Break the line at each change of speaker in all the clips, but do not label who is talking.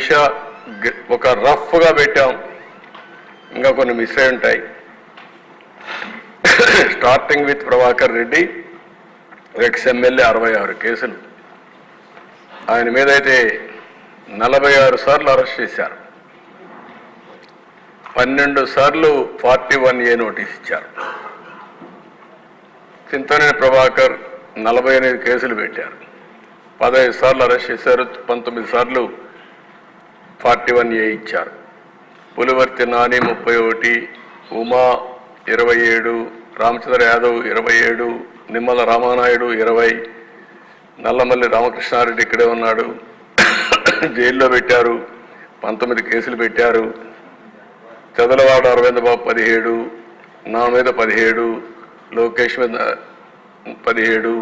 అధ్యక్ష ఒక రఫ్గా పెట్టాం, ఇంకా కొన్ని మిస్ అయి ఉంటాయి. Starting with Prabhakar Reddy, ex MLA 66 కేసులు. ఆయన మీద అయితే 46 సార్లు అరెస్ట్ చేశారు, 12 సార్లు 41A నోటీస్ ఇచ్చారు. చింతనేని ప్రభాకర్ 48 కేసులు పెట్టారు, 15 సార్లు అరెస్ట్ చేశారు, 19 సార్లు 41A ఇచ్చారు. పులివర్తి నాని 31, ఉమా 27, రామచంద్ర యాదవ్ 27, నిమ్మల రామానాయుడు 20, నల్లమల్లి రామకృష్ణారెడ్డి ఇక్కడే ఉన్నాడు, జైల్లో పెట్టారు, 19 కేసులు పెట్టారు. చదలవాడ అరవిందబాబు 17, నా మీద 17, లోకేష్ మీద 17,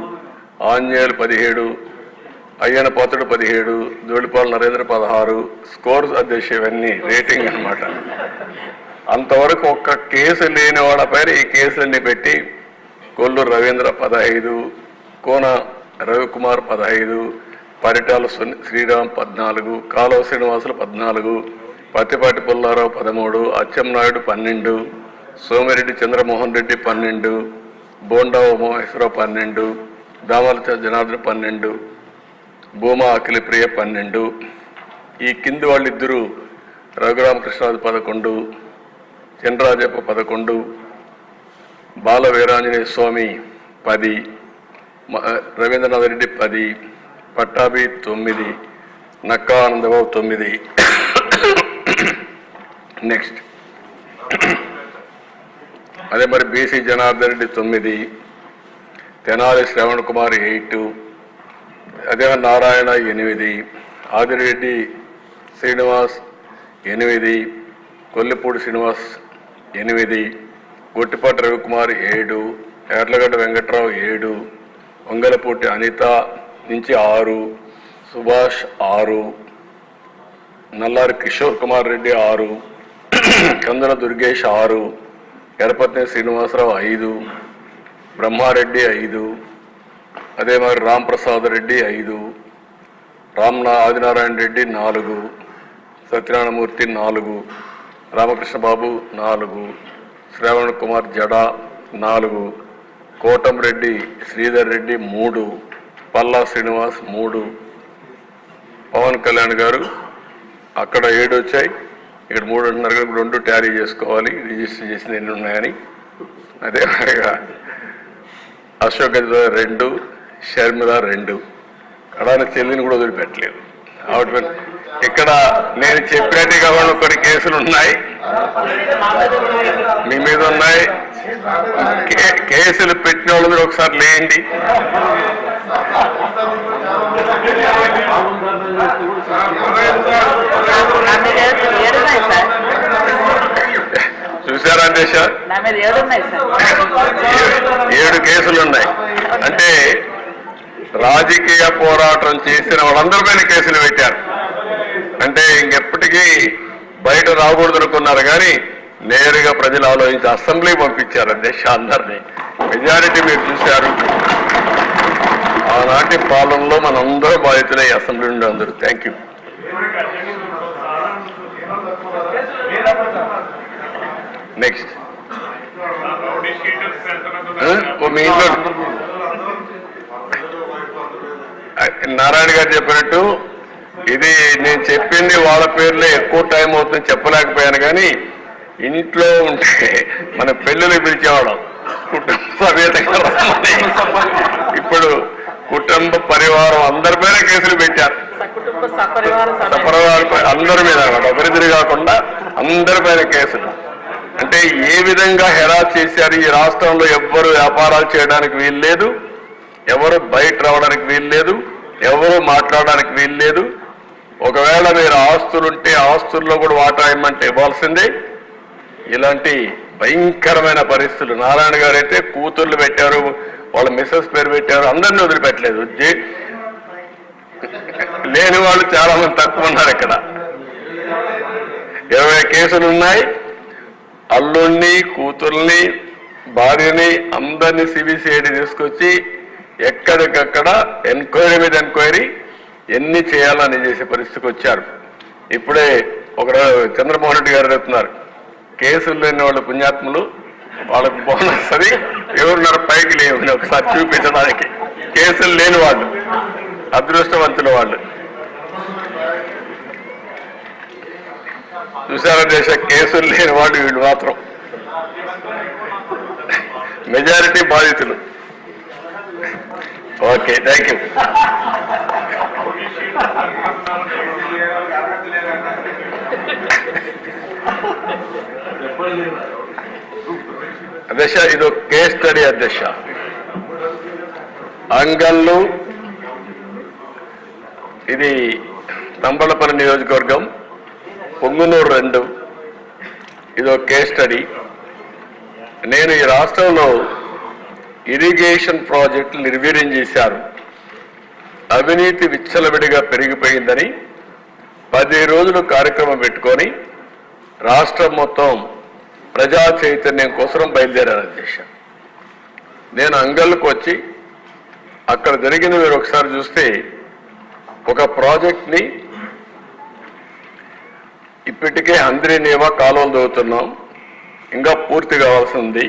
ఆంజనేయులు 17, అయ్యన పాత్రుడు 17, జోడిపాల నరేంద్ర 16. స్కోర్స్ అధ్యక్ష ఇవన్నీ రేటింగ్ అన్నమాట. అంతవరకు ఒక్క కేసు లేని వాళ్ళపైన ఈ కేసులన్నీ పెట్టి కొల్లూరు రవీంద్ర 15, కోన రవికుమార్ 15, పరిటాల శ్రీరామ్ 14, కాలువ శ్రీనివాసులు 14, పత్తిపాటి పుల్లారావు 13, అచ్చెన్నాయుడు 12, సోమిరెడ్డి చంద్రమోహన్ రెడ్డి 12, బోండా ఉమామహేశ్వరరావు 12, దామల జనార్దన్ 12, భూమా అఖిలప్రియ 12. ఈ కింది వాళ్ళిద్దరూ రఘురామకృష్ణరాజు 11, చంద్రరాజప్ప 11, బాల వీరాంజనేయ స్వామి 10, రవీంద్రనాథ్ రెడ్డి 10, పట్టాభి 9, నక్కా ఆనందబాబు 9. నెక్స్ట్ అదే మరి బీసీ జనార్దన్ రెడ్డి 9, తెనాలి శ్రవణ్ కుమార్ 8, అదే నారాయణ 8, ఆదిరెడ్డి శ్రీనివాస్ 8, కొల్లిపూడి శ్రీనివాస్ 8, గొట్టిపాటి రవికుమార్ 7, ఎర్లగడ్డ వెంకట్రావు 7, వంగలపూటి అనిత నుంచి 6, సుభాష్ 6, నల్లారి కిషోర్ కుమార్ రెడ్డి 6, కందుల దుర్గేష్ 6, ఎరపత్ని శ్రీనివాసరావు 5, బ్రహ్మారెడ్డి 5, అదే మరి రాంప్రసాద్ రెడ్డి 5, ఆదినారాయణ రెడ్డి 4, సత్యనారాయణమూర్తి 4, రామకృష్ణబాబు 4, శ్రావణ్ కుమార్ జడా 4, కోటంరెడ్డి శ్రీధర్ రెడ్డి 3, పల్లా శ్రీనివాస్ 3, పవన్ కళ్యాణ్ గారు అక్కడ 7 వచ్చాయి, ఇక్కడ 3 అంటున్నారు కదా, 2 టాలీ చేసుకోవాలి, రిజిస్టర్ చేసిన ఎన్ని ఉన్నాయని. అదే మరిగా అశోక్ గజరాజ్ 2, షర్మిల 2, కడాని చెల్లిని కూడా వదిలిపెట్టలేదు. ఇక్కడ నేను చెప్పినట్టు కాకుండా కొన్ని కేసులు ఉన్నాయి, మీ మీద ఉన్నాయి. కేసులు పెట్టిన వాళ్ళు మీరు ఒకసారి లేండి. చూసారా దేశ 7 కేసులు ఉన్నాయి. అంటే రాజకీయ పోరాటం చేసిన వాళ్ళందరిపైన కేసులు పెట్టారు. అంటే ఇంకెప్పటికీ బయట రాకూడదు అనుకున్నారు, కానీ నేరుగా ప్రజలు ఆలోచించి అసెంబ్లీ పంపించారు అధ్యక్ష అందరినీ. మెజారిటీ మీరు చూశారు. ఆనాటి పాలనలో మనందరూ బాధితులే అసెంబ్లీ నుండి అందరూ. Thank you. నెక్స్ట్ మీ ఇంట్లో నారాయణ గారు చెప్పినట్టు ఇది నేను చెప్పింది వాళ్ళ పేర్లే ఎక్కువ టైం అవుతుంది చెప్పలేకపోయాను, కానీ ఇంట్లో ఉంటే మన పెళ్ళిళ్ళు పిలిచేవాళ్ళం కుటుంబ సమేతంగా రమ్మని. ఇప్పుడు కుటుంబ పరివారం అందరిపైన కేసులు పెట్టారు. సపరివారం అందరి మీద ఒకరిద్దరు కాకుండా అందరిపైన కేసులు. అంటే ఏ విధంగా హెరాస్ చేశారు. ఈ రాష్ట్రంలో ఎవ్వరు వ్యాపారాలు చేయడానికి వీల్లేదు, ఎవరు బయట రావడానికి వీల్లేదు, ఎవరు మాట్లాడడానికి వీల్లేదు. ఒకవేళ మీరు ఆస్తులుంటే ఆస్తుల్లో కూడా వాటా ఇమ్మంటే ఇవ్వాల్సిందే. ఇలాంటి భయంకరమైన పరిస్థితులు. నారాయణ గారు అయితే కూతుర్లు పెట్టారు, వాళ్ళ మిస్సెస్ పేరు పెట్టారు, అందరినీ వదిలిపెట్టలేదు. లేని వాళ్ళు చాలా మంది తక్కువ ఉన్నారు. ఇక్కడ 20 కేసులు ఉన్నాయి. అల్లుణ్ణి, కూతుర్ని, భార్యని అందరినీ సిబిసిఐడి తీసుకొచ్చి ఎక్కడికక్కడ ఎంక్వైరీ మీద ఎంక్వైరీ ఎన్ని చేయాలని చేసే పరిస్థితికి వచ్చారు. ఇప్పుడే ఒక చంద్రమోహన్ రెడ్డి గారు చెప్తున్నారు, కేసులు లేని వాళ్ళు పుణ్యాత్ములు, వాళ్ళకు బోనస్ అది ఎవరున్నారు పైకి లేవు ఒకసారి చూపించడానికి. కేసులు లేని వాళ్ళు అదృష్టవంతుల వాళ్ళు. చూసారా దేశ కేసులు లేని వాళ్ళు వీళ్ళు మాత్రం మెజారిటీ బాధితులు. Okay, thank you. అధ్యక్ష, ఇది ఒక కేస్ స్టడీ అధ్యక్ష. అంగళ్ళు, ఇది తంబళపల్లి నియోజకవర్గం, పొంగునూరు 2. ఇది ఒక కేస్ స్టడీ. నేను ఈ రాష్ట్రంలో ఇరిగేషన్ ప్రాజెక్టులు నిర్వీర్యం చేశారు, అవినీతి విచ్చలవిడిగా పెరిగిపోయిందని 10 రోజులు కార్యక్రమం పెట్టుకొని రాష్ట్రం మొత్తం ప్రజా చైతన్యం కోసం బయలుదేరారు అధ్యక్ష. నేను అంగళ్ళకు వచ్చి అక్కడ జరిగిన మీరు ఒకసారి చూస్తే, ఒక ప్రాజెక్ట్ని ఇప్పటికే హంద్రీనేవా కాలువలు దవ్వుతున్నాం, ఇంకా పూర్తి కావాల్సి ఉంది.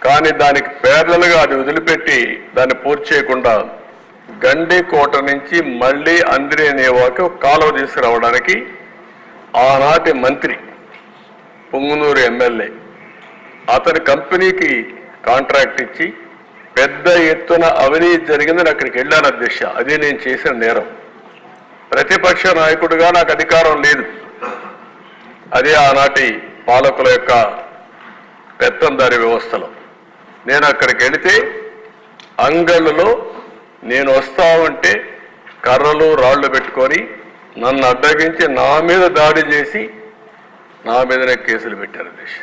కానీ దానికి ప్యారలల్గా అది వదిలిపెట్టి దాన్ని పూర్తి చేయకుండా గండికోట నుంచి మళ్ళీ హంద్రీనేవాకి ఒక కాలువ తీసుకురావడానికి ఆనాటి మంత్రి పొంగునూరు ఎమ్మెల్యే అతని కంపెనీకి కాంట్రాక్ట్ ఇచ్చి పెద్ద ఎత్తున అవినీతి జరిగిందని అక్కడికి వెళ్ళాను అధ్యక్ష. అది నేను చేసిన నేరం. ప్రతిపక్ష నాయకుడిగా నాకు అధికారం లేదు, అదే ఆనాటి పాలకుల యొక్క పెత్తందారి వ్యవస్థలో. నేను అక్కడికి వెళితే అంగళ్ళలో నేను వస్తా ఉంటే కర్రలు రాళ్లు పెట్టుకొని నన్ను అడ్డగించి నా మీద దాడి చేసి నా మీదనే కేసులు పెట్టారు అధ్యక్ష.